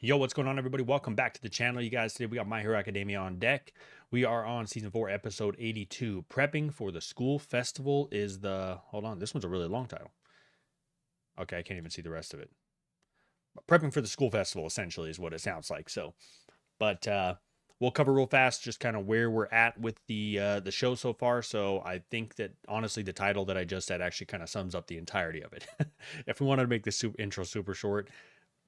Yo, what's going on, everybody? Welcome back to the channel. You guys, today we got My Hero Academia on deck. We are on season 4, episode 82. Prepping for the school festival is the. Hold on, this one's a really long title. Okay, I can't even see the rest of it. Prepping for the school festival essentially is what it sounds like. So, but we'll cover real fast just kind of where we're at with the show so far. So I think that honestly, the title that I just said actually kind of sums up the entirety of it. If we wanted to make this intro super short,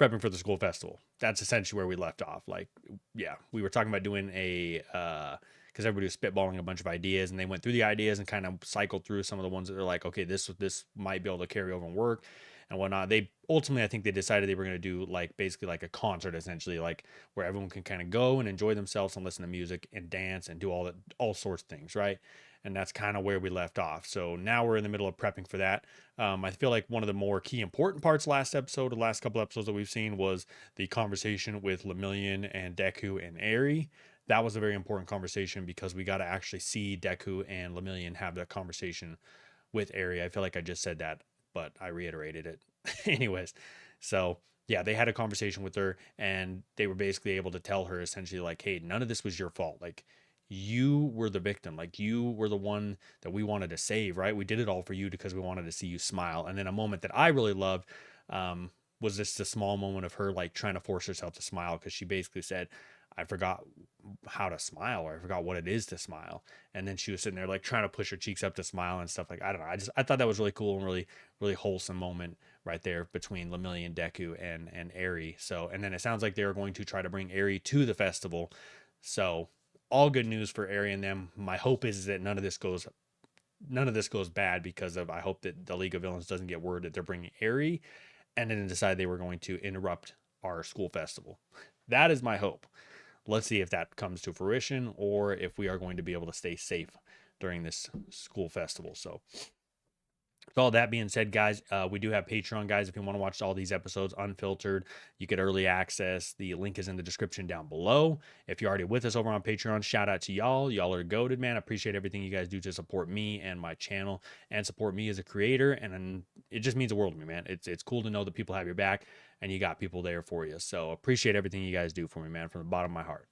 prepping for the school festival. That's essentially where we left off. Like, yeah, we were talking about doing a because everybody was spitballing a bunch of ideas, and they went through the ideas and kind of cycled through some of the ones that they're like, okay, this might be able to carry over and work and whatnot. They ultimately, I think they decided they were going to do like basically like a concert, essentially, like where everyone can kind of go and enjoy themselves and listen to music and dance and do all sorts of things, right? And that's kind of where we left off. So now we're in the middle of prepping for that. I feel like one of the more key important parts last episode, the last couple episodes that we've seen, was the conversation with Lemillion and Deku and Eri. That was a very important conversation because we got to actually see Deku and Lemillion have that conversation with Eri. I feel like I just said that, but I reiterated it. Anyways, so yeah, they had a conversation with her and they were basically able to tell her essentially like, hey, none of this was your fault. Like, you were the victim. Like, you were the one that we wanted to save, right? We did it all for you because we wanted to see you smile. And then a moment that I really loved was just a small moment of her like trying to force herself to smile, because she basically said, I forgot how to smile, or I forgot what it is to smile. And then she was sitting there like trying to push her cheeks up to smile and stuff. Like, I don't know. I thought that was really cool and really wholesome moment right there between Lemillion, Deku, and Eri. So, and then it sounds like they were going to try to bring Eri to the festival. So all good news for Eri and them. My hope is that none of this goes bad, because of, I hope that the League of Villains doesn't get word that they're bringing Eri and then decide they were going to interrupt our school festival. That is my hope. Let's see if that comes to fruition, or if we are going to be able to stay safe during this school festival. So with all that being said, guys, we do have Patreon, guys. If you want to watch all these episodes unfiltered, you get early access. The link is in the description down below. If you're already with us over on Patreon, shout out to y'all. Y'all are goated, man. I appreciate everything you guys do to support me and my channel and support me as a creator. And it just means the world to me, man. It's cool to know that people have your back and you got people there for you. So appreciate everything you guys do for me, man, from the bottom of my heart.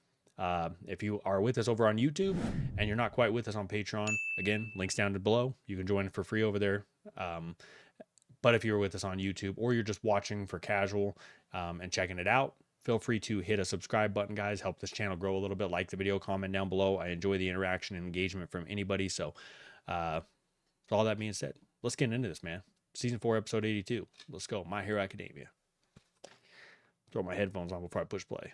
If you are with us over on YouTube and you're not quite with us on Patreon, again, links down below. You can join for free over there. But if you're with us on YouTube, or you're just watching for casual and checking it out, feel free to hit a subscribe button, guys. Help this channel grow a little bit. Like the video, comment down below. I enjoy the interaction and engagement from anybody. So with all that being said, let's get into this, man. Season 4, episode 82. Let's go. My Hero Academia. Throw my headphones on before I push play.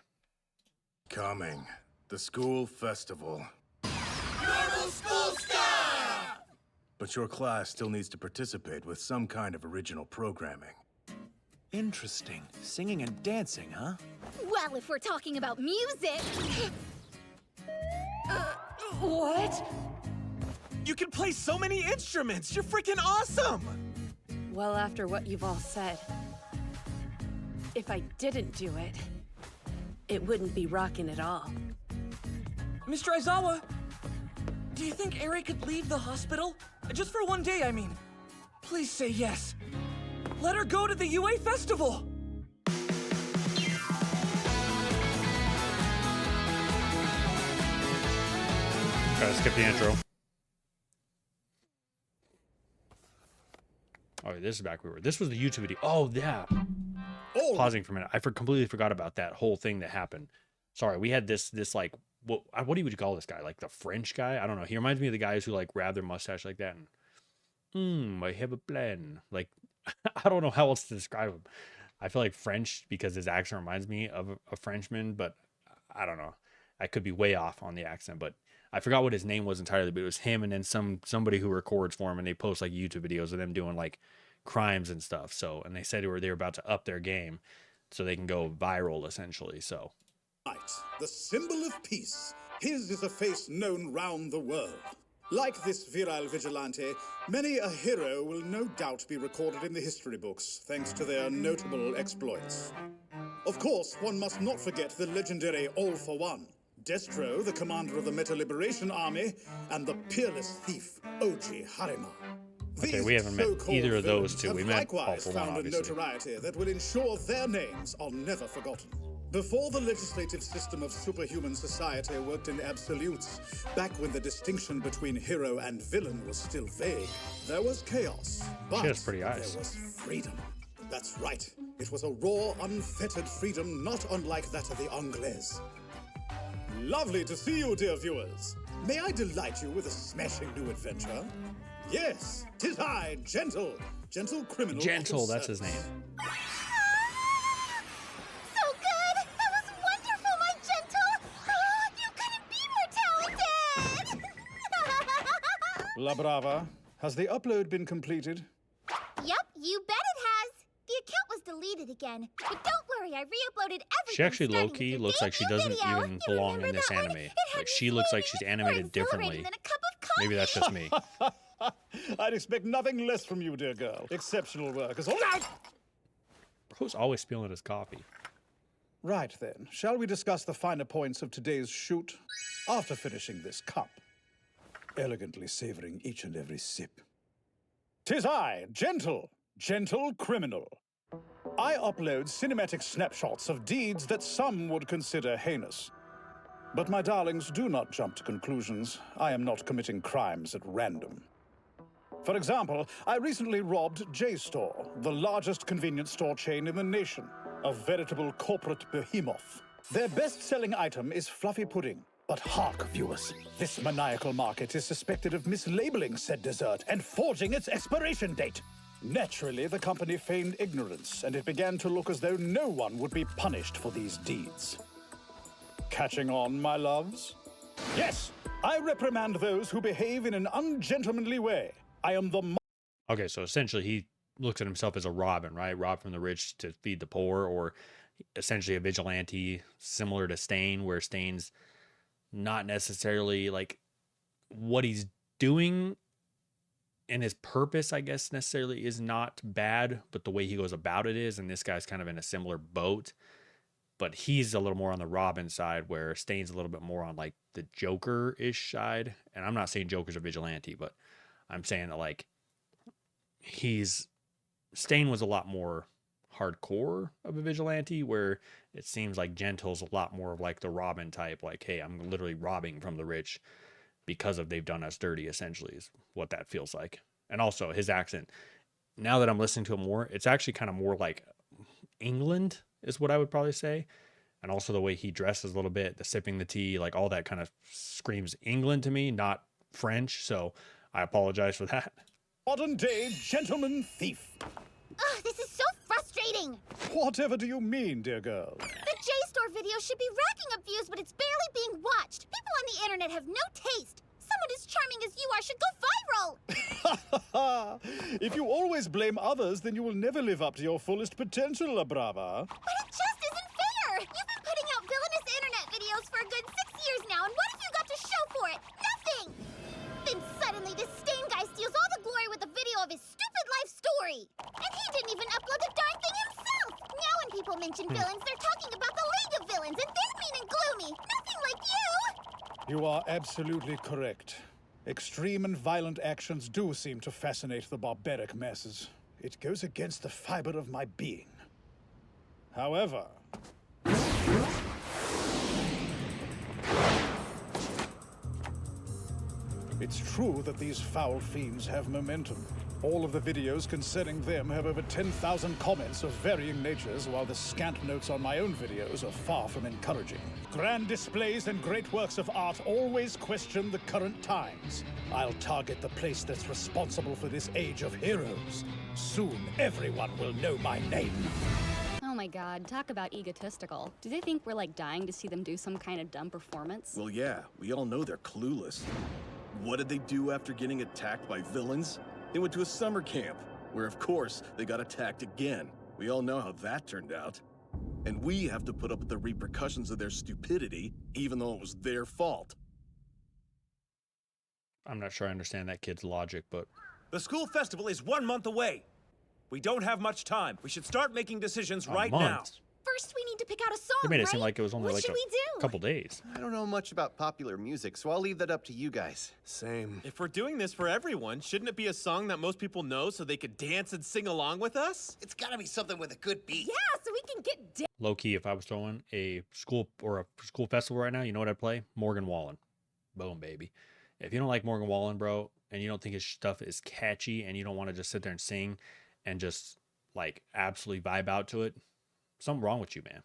Coming. The school festival. Normal school style! But your class still needs to participate with some kind of original programming. Interesting. Singing and dancing, huh? Well, if we're talking about music... What? You can play so many instruments! You're freaking awesome! Well, after what you've all said, if I didn't do it, it wouldn't be rockin' at all. Mr. Aizawa, do you think Eri could leave the hospital? Just for one day, I mean. Please say yes. Let her go to the UA festival! Try to skip the intro. Oh, this is back where we were. This was the YouTube video. Oh, yeah. Pausing for a minute. I completely forgot about that whole thing that happened. Sorry, we had this like, what do you call this guy? Like the French guy? I don't know. He reminds me of the guys who like grab their mustache like that and, I have a plan. Like, I don't know how else to describe him. I feel like French because his accent reminds me of a Frenchman, but I don't know. I could be way off on the accent, but I forgot what his name was entirely, but it was him and then somebody who records for him, and they post like YouTube videos of them doing like crimes and stuff. So, and they said they were about to up their game so they can go viral essentially. So the symbol of peace. His is a face known round the world. Like this virile vigilante, many a hero will no doubt be recorded in the history books, thanks to their notable exploits. Of course, one must not forget the legendary All for One, Destro, the commander of the Meta Liberation Army, and the peerless thief, Oji Harima. Okay, we haven't met either of those two. We met All for One, found a obviously. notoriety that will ensure their names are never forgotten. Before the legislative system of superhuman society worked in absolutes, back when the distinction between hero and villain was still vague, there was chaos, but She has pretty eyes. there was freedom. That's right. It was a raw, unfettered freedom not unlike that of the Anglais. Lovely to see you, dear viewers. May I delight you with a smashing new adventure? Yes, 'tis I, Gentle criminal. Gentle, at your that's his service. name. So good! That was wonderful, my gentle! Oh, you couldn't be more talented! La Brava, has the upload been completed? Yep, you bet it has. The account was deleted again. But don't worry, I re-uploaded everything. She actually starting with low-key your looks like she debut doesn't video. even You belong remember in this that one? anime. It had Like, me she looks like sweating she's more animated differently. exhilarating than a cup of coffee. Maybe that's just me. I'd expect nothing less from you, dear girl. Exceptional work as all out. Bro's always spilling his coffee. Right then, shall we discuss the finer points of today's shoot? After finishing this cup, elegantly savoring each and every sip. 'Tis I, Gentle criminal. I upload cinematic snapshots of deeds that some would consider heinous. But my darlings, do not jump to conclusions. I am not committing crimes at random. For example, I recently robbed JSTOR, the largest convenience store chain in the nation, a veritable corporate behemoth. Their best-selling item is fluffy pudding. But hark, viewers, this maniacal market is suspected of mislabeling said dessert and forging its expiration date. Naturally, the company feigned ignorance, and it began to look as though no one would be punished for these deeds. Catching on, my loves? Yes, I reprimand those who behave in an ungentlemanly way. I am the Okay, so essentially he looks at himself as a Robin, right? Rob from the rich to feed the poor, or essentially a vigilante similar to Stain, where Stain's not necessarily like what he's doing and his purpose, I guess, necessarily is not bad, but the way he goes about it is, and this guy's kind of in a similar boat. But he's a little more on the Robin side, where Stain's a little bit more on like the Joker-ish side. And I'm not saying Joker's a vigilante, but I'm saying that like Stain was a lot more hardcore of a vigilante, where it seems like Gentle's a lot more of like the Robin type, like, hey, I'm literally robbing from the rich because of they've done us dirty, essentially, is what that feels like. And also his accent, now that I'm listening to him more, it's actually kind of more like England is what I would probably say. And also the way he dresses a little bit, the sipping the tea, like all that kind of screams England to me, not French. So I apologize for that. modern-day gentleman thief. Ugh, this is so frustrating. Whatever do you mean, dear girl? The JSTOR video should be racking up views, but it's barely being watched. People on the internet have no taste. Someone as charming as you are should go viral. If you always blame others, then you will never live up to your fullest potential, La Brava. But it just isn't fair. You've been putting out villainous internet videos for a good 6 years now, and what have you got to show for it? Nothing! Then suddenly this Stain guy steals all the glory with a video of his stupid life story. And he didn't even upload the darn thing himself. Now when people mention villains, they're talking about the League of Villains, and they're mean and gloomy. Nothing like you! You are absolutely correct. Extreme and violent actions do seem to fascinate the barbaric masses. It goes against the fiber of my being. However, it's true that these foul fiends have momentum. All of the videos concerning them have over 10,000 comments of varying natures, while the scant notes on my own videos are far from encouraging. Grand displays and great works of art always question the current times. I'll target the place that's responsible for this age of heroes. Soon, everyone will know my name. Oh my god, talk about egotistical. Do they think we're like dying to see them do some kind of dumb performance? Well, yeah, we all know they're clueless. What did they do after getting attacked by villains? They went to a summer camp, where of course they got attacked again. We all know how that turned out. And we have to put up with the repercussions of their stupidity, even though it was their fault. I'm not sure I understand that kid's logic, but The school festival is 1 month away. We don't have much time. We should start making decisions a right month. now. First, we need to pick out a song, They made it right? seem like it was only what like should we do? a couple days. I don't know much about popular music, so I'll leave that up to you guys. Same. If we're doing this for everyone, shouldn't it be a song that most people know so they could dance and sing along with us? It's gotta be something with a good beat. Yeah, so we can get down. Low key, if I was throwing a school or a school festival right now, you know what I'd play? Morgan Wallen. Boom, baby. If you don't like Morgan Wallen, bro, and you don't think his stuff is catchy and you don't want to just sit there and sing and just like absolutely vibe out to it, something wrong with you, man.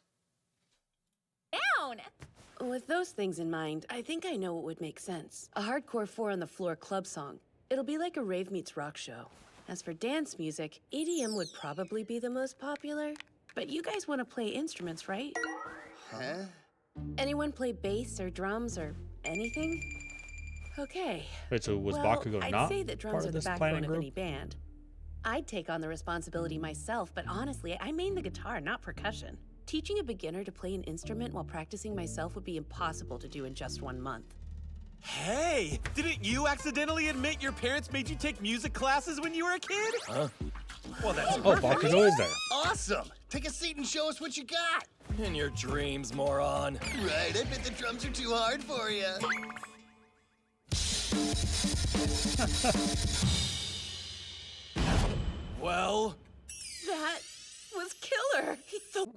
With those things in mind, I think I know what would make sense. A hardcore 4 on the floor club song. It'll be like a rave meets rock show. As for dance music, EDM would probably be the most popular. But you guys want to play instruments, right? Huh? Anyone play bass or drums or anything? Okay. Wait, so was well, Bakugo I'd not say that part drums of are the this backbone planning of group? any band. I'd take on the responsibility myself, but honestly, I main the guitar, not percussion. Teaching a beginner to play an instrument while practicing myself would be impossible to do in just 1 month. Hey, didn't you accidentally admit your parents made you take music classes when you were a kid? Huh? Well, that's Oh, Bakugo is there. Awesome! Take a seat and show us what you got. In your dreams, moron. Right, I bet the drums are too hard for you. Well, That was killer.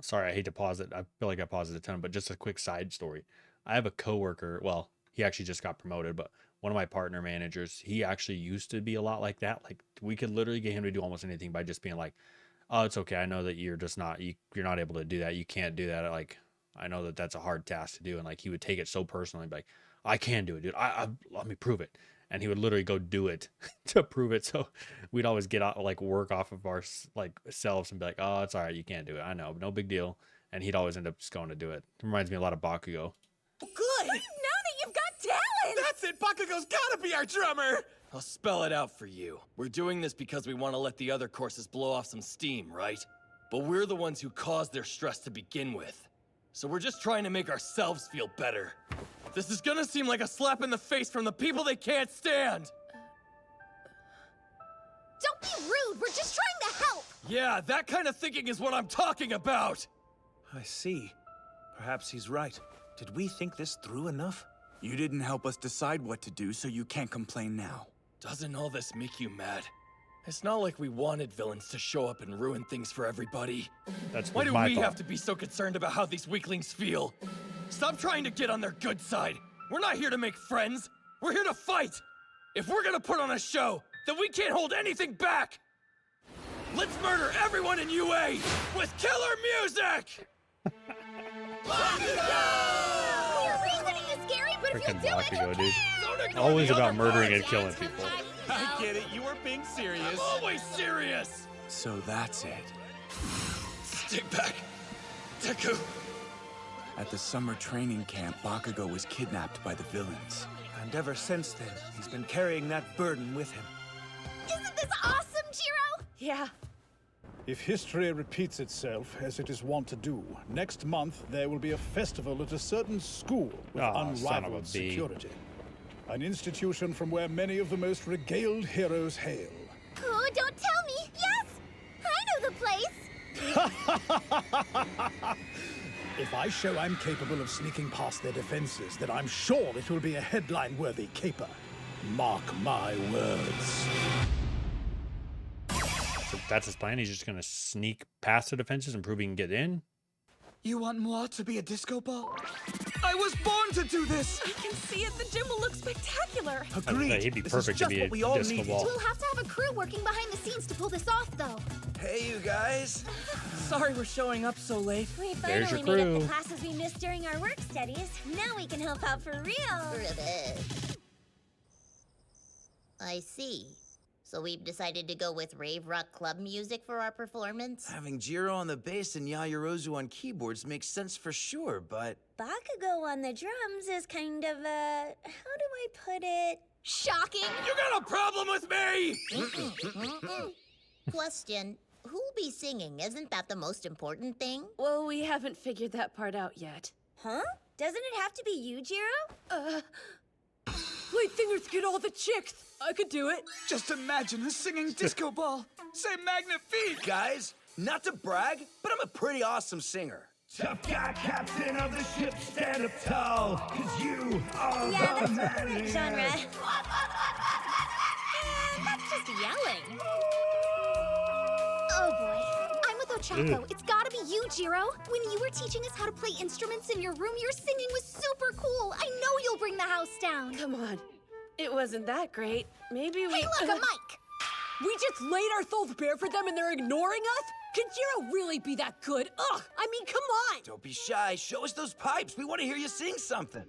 Sorry, I hate to pause it. I feel like I paused it a ton, but just a quick side story. I have a coworker. Well, he actually just got promoted, but one of my partner managers, he actually used to be a lot like that. Like we could literally get him to do almost anything by just being like, "Oh, it's okay. I know that you're just not you're not able to do that. You can't do that. Like I know that that's a hard task to do." And like he would take it so personally, like, "I can do it, dude. I let me prove it." And he would literally go do it to prove it. So we'd always get out like work off of our like selves and be like, "Oh, it's all right. You can't do it. I know, no big deal." And he'd always end up just going to do it. It reminds me a lot of Bakugo. good. Now that you've got talent! That's it! Bakugo's gotta be our drummer! I'll spell it out for you. We're doing this because we want to let the other courses blow off some steam, right? But we're the ones who caused their stress to begin with. So we're just trying to make ourselves feel better. This is gonna seem like a slap in the face from the people they can't stand! Don't be rude, we're just trying to help! Yeah, that kind of thinking is what I'm talking about! I see. Perhaps he's right. Did we think this through enough? You didn't help us decide what to do, so you can't complain now. Doesn't all this make you mad? It's not like we wanted villains to show up and ruin things for everybody. That's Why do my we thought. have to be so concerned about how these weaklings feel? Stop trying to get on their good side. We're not here to make friends. We're here to fight. If we're gonna put on a show, then we can't hold anything back. Let's murder everyone in UA with killer music! Your reasoning is scary, but if you Freaking do it, you Bakugo, dude. Don't ignore Always the about other murdering parts. and killing people. I get it, you were being serious. I'm always serious! So that's it. Stick back. Deku. At the summer training camp, Bakugo was kidnapped by the villains. And ever since then, he's been carrying that burden with him. Isn't this awesome, Jiro? Yeah. If history repeats itself, as it is wont to do, next month there will be a festival at a certain school with Aw, son of a unrivaled bee. security. An institution from where many of the most regaled heroes hail. Oh, don't tell me! Yes! I know the place! If I show I'm capable of sneaking past their defenses, then I'm sure it will be a headline-worthy caper. Mark my words. So that's his plan. He's just gonna sneak past the defenses and prove he can get in. You want moi to be a disco ball? I was born to do this! I can see it. The gym will look spectacular. Agreed. He'd be This perfect is to just be what a we all disco needed. ball. We'll have to have a crew working behind the scenes to pull this off, though. Hey, you guys. Sorry we're showing up so late. We There's finally your made up crew. the classes we missed during our work studies. Now we can help out for real. I see. So we've decided to go with rave rock club music for our performance? Having Jiro on the bass and Yayarozu on keyboards makes sense for sure, but... Bakugo on the drums is kind of how do I put it? Shocking! You got a problem with me? Question, who'll be singing? Isn't that the most important thing? Well, we haven't figured that part out yet. Huh? Doesn't it have to be you, Jiro? Light fingers get all the chicks. I could do it. Just imagine a singing disco ball. Say magnifique! Guys, not to brag, but I'm a pretty awesome singer. Tough guy captain of the ship, stand up tall, 'cause you are Yeah, the that's man. the right genre. That's just yelling. Oh boy. I'm with Ochako. It's gotta be you, Jiro. When you were teaching us how to play instruments in your room, your singing was super cool. I know you'll bring the house down. Come on. It wasn't that great. Maybe we... Hey, look, a mic! We just laid our souls bare for them and they're ignoring us? Can Jiro really be that good? Ugh, I mean, come on! Don't be shy. Show us those pipes. We want to hear you sing something.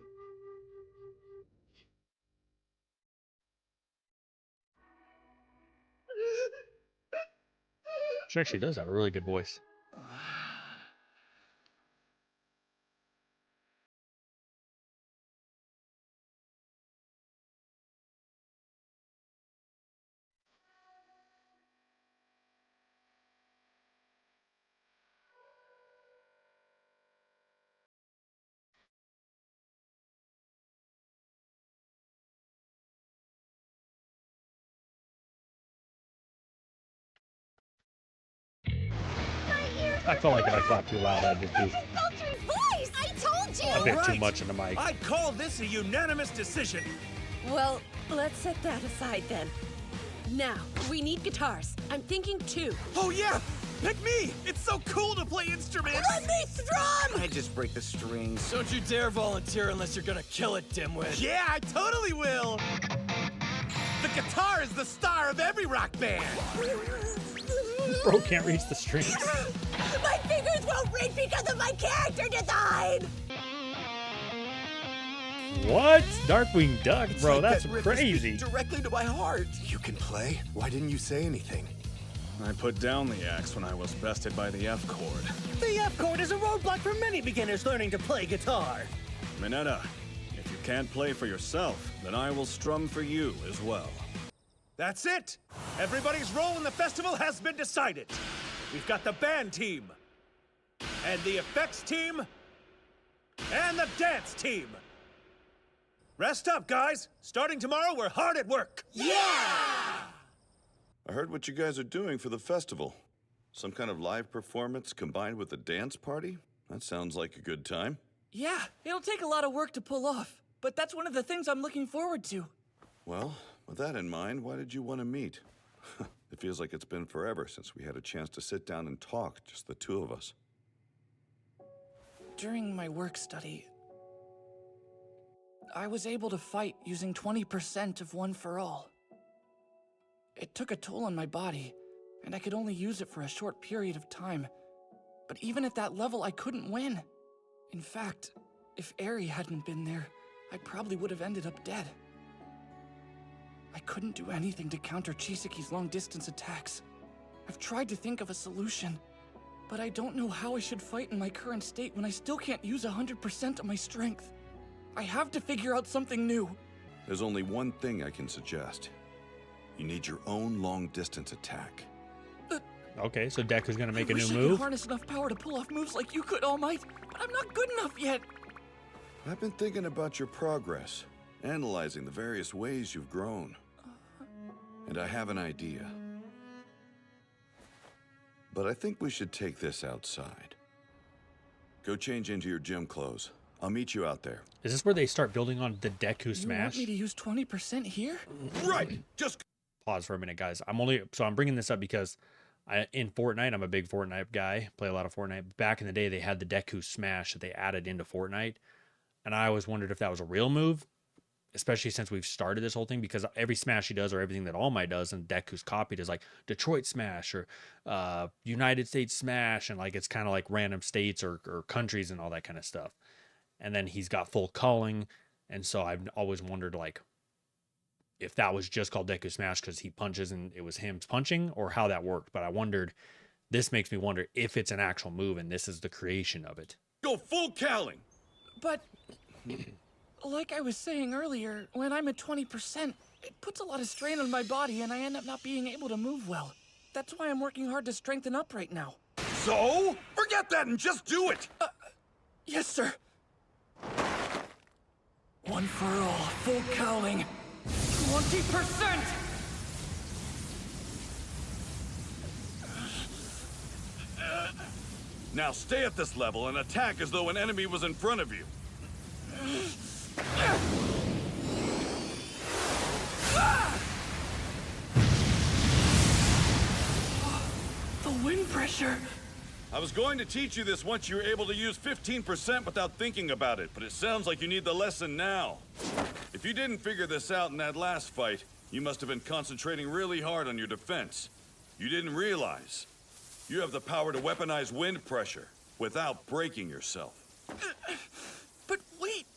She actually does have a really good voice. I felt like if I clapped too loud, I'd just be Sultry voice! I told you! a bit too much in the mic. I call this a unanimous decision. Well, let's set that aside then. Now, we need guitars. I'm thinking 2. Oh yeah! Pick me! It's so cool to play instruments! Let me strum! I just break the strings. Don't you dare volunteer unless you're gonna kill it, dimwit. Yeah, I totally will! The guitar is the star of every rock band! Bro can't reach the strings. My fingers won't reach because of my character design! What? Darkwing Duck, bro, It's like that's that riff is crazy. directly to my heart. You can play? Why didn't you say anything? I put down the axe when I was bested by the F chord. The F chord is a roadblock for many beginners learning to play guitar. Minetta, if you can't play for yourself, then I will strum for you as well. That's it! Everybody's role in the festival has been decided. We've got the band team, and the effects team, and the dance team. Rest up, guys. Starting tomorrow, we're hard at work. I heard what you guys are doing for the festival. Some kind of live performance combined with a dance party? That sounds like a good time. Yeah, it'll take a lot of work to pull off, but that's one of the things I'm looking forward to. Well, with that in mind, why did you want to meet? It feels like it's been forever since we had a chance to sit down and talk, just the two of us. During my work study, I was able to fight using 20% of One for All. It took a toll on my body, and I could only use it for a short period of time. But even at that level, I couldn't win. In fact, if Eri hadn't been there, I probably would have ended up dead. I couldn't do anything to counter Chisaki's long-distance attacks. I've tried to think of a solution, but I don't know how I should fight in my current state when I still can't use 100% of my strength. I have to figure out something new. There's only one thing I can suggest. You need your own long-distance attack. Okay, so Deku's gonna make a I new wish I move. could harness enough power to pull off moves like you could, All Might, but I'm not good enough yet. I've been thinking about your progress, analyzing the various ways you've grown. And I have an idea. But I think we should take this outside. Go change into your gym clothes. I'll meet you out there. Is this where they start building on the Deku You want Smash? me to use 20% here? Right. Just Pause for a minute, guys. I'm bringing this up because in Fortnite, I'm a big Fortnite guy. Play a lot of Fortnite. Back in the day, they had the Deku Smash that they added into Fortnite, and I always wondered if that was a real move, especially since we've started this whole thing. Because every Smash he does, or everything that All Might does, and Deku's copied is like Detroit Smash or United States Smash, and like it's kind of like random states or countries and all that kind of stuff. And then he's got full culling, and so I've always wondered like if that was just called Deku Smash because he punches and it was him punching, or how that worked. But I wondered, this makes me wonder if it's an actual move and this is the creation of it. go full cowling. But, like I was saying earlier, when I'm at 20%, it puts a lot of strain on my body and I end up not being able to move well. That's why I'm working hard to strengthen up right now. So? Forget that and just do it! Yes, sir. One for all, full cowling. 20%! Now stay at this level and attack as though an enemy was in front of you. The wind pressure. I was going to teach you this once you were able to use 15% without thinking about it, but it sounds like you need the lesson now. If you didn't figure this out in that last fight, you must have been concentrating really hard on your defense. You didn't realize you have the power to weaponize wind pressure without breaking yourself. But wait,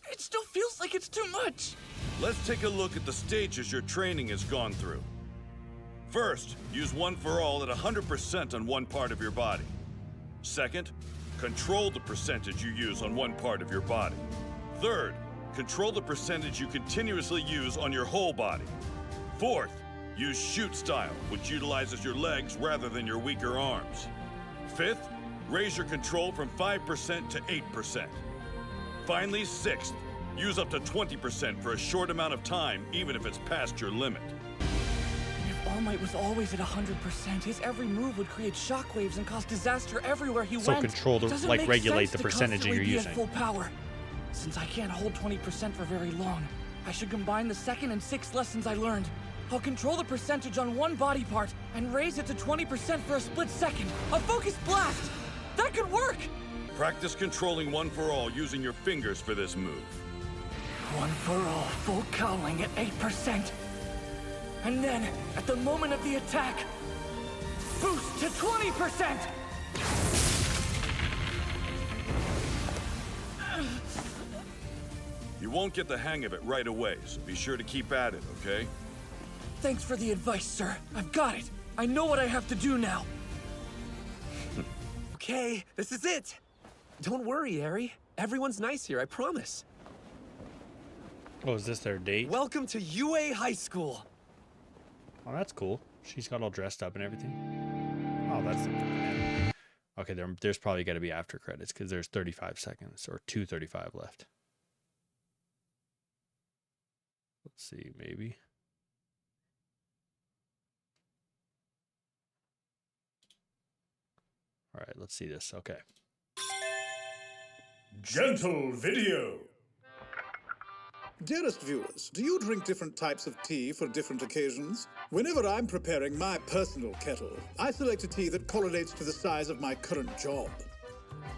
it still feels like it's too much. Let's take a look at the stages your training has gone through. First, use One for All at 100% on one part of your body. Second, control the percentage you use on one part of your body. Third, control the percentage you continuously use on your whole body. Fourth, use Shoot Style, which utilizes your legs rather than your weaker arms. Fifth, raise your control from 5% to 8%. Finally, sixth, use up to 20% for a short amount of time, even if it's past your limit. If All Might was always at 100%, his every move would create shockwaves and cause disaster everywhere he So went. control the, Doesn't like make regulate sense the to percentage constantly you're be using. at full power. Since I can't hold 20% for very long, I should combine the second and sixth lessons I learned. I'll control the percentage on one body part and raise it to 20% for a split second. A focused blast! That could work! Practice controlling One for All using your fingers for this move. One for All, full cowling at 8%. And then, at the moment of the attack, boost to 20%! You won't get the hang of it right away, so be sure to keep at it, okay? Thanks for the advice, sir. I've got it. I know what I have to do now. Okay, this is it. Don't worry, Eri. Everyone's nice here, I promise. Oh, is this their date? Welcome to UA High School. Oh, that's cool. She's got all dressed up and everything. Oh, that's the end. Okay, there's probably got to be after credits because there's 35 seconds or 2:35 left. Let's see, maybe. All right, let's see this. Okay. Gentle video. Dearest viewers, do you drink different types of tea for different occasions? Whenever I'm preparing my personal kettle, I select a tea that correlates to the size of my current job.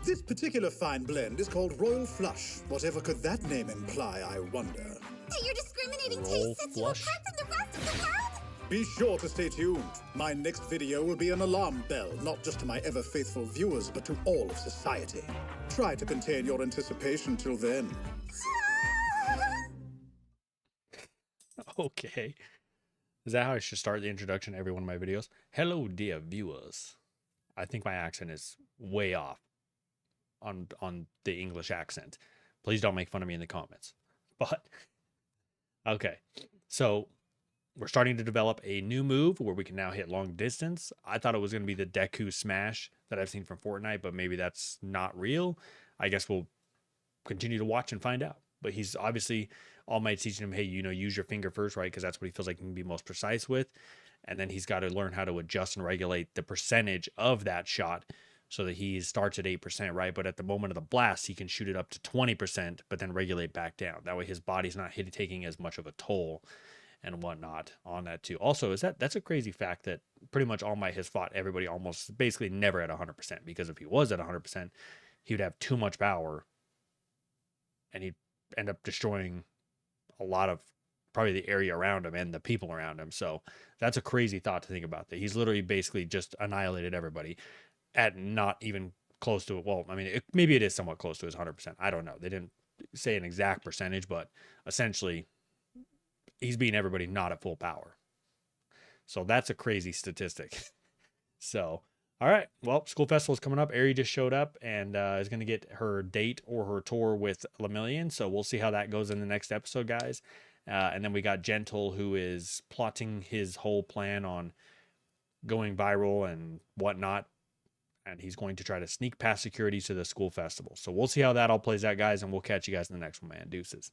This particular fine blend is called Royal Flush. Whatever could that name imply, I wonder. So your discriminating Roll taste sets you flush? apart from the rest of the world? Be sure to stay tuned. My next video will be an alarm bell, not just to my ever-faithful viewers, but to all of society. Try to contain your anticipation till then. Okay. Is that how I should start the introduction to every one of my videos? Hello, dear viewers. I think my accent is way off on the English accent. Please don't make fun of me in the comments. But, okay. So, we're starting to develop a new move where we can now hit long distance. I thought it was going to be the Deku Smash that I've seen from Fortnite, but maybe that's not real. I guess we'll continue to watch and find out. But he's obviously, All Might's teaching him, hey, use your finger first, right? Because that's what he feels like he can be most precise with. And then he's got to learn how to adjust and regulate the percentage of that shot so that he starts at 8%, right? But at the moment of the blast, he can shoot it up to 20%, but then regulate back down. That way his body's not taking as much of a toll and whatnot on that too. Also, that's a crazy fact that pretty much All Might has fought everybody almost basically never at 100%, because if he was at 100%, he would have too much power and he'd end up destroying a lot of probably the area around him and the people around him. So that's a crazy thought to think about, that he's literally basically just annihilated everybody at not even close to it. Well, I mean, maybe it is somewhat close to his 100%. I don't know. They didn't say an exact percentage, but essentially he's beating everybody not at full power. So that's a crazy statistic. So, all right. Well, school festival is coming up. Eri just showed up and is going to get her date or her tour with Lemillion. So we'll see how that goes in the next episode, guys. And then we got Gentle, who is plotting his whole plan on going viral and whatnot. And he's going to try to sneak past security to the school festival. So we'll see how that all plays out, guys. And we'll catch you guys in the next one, man. Deuces.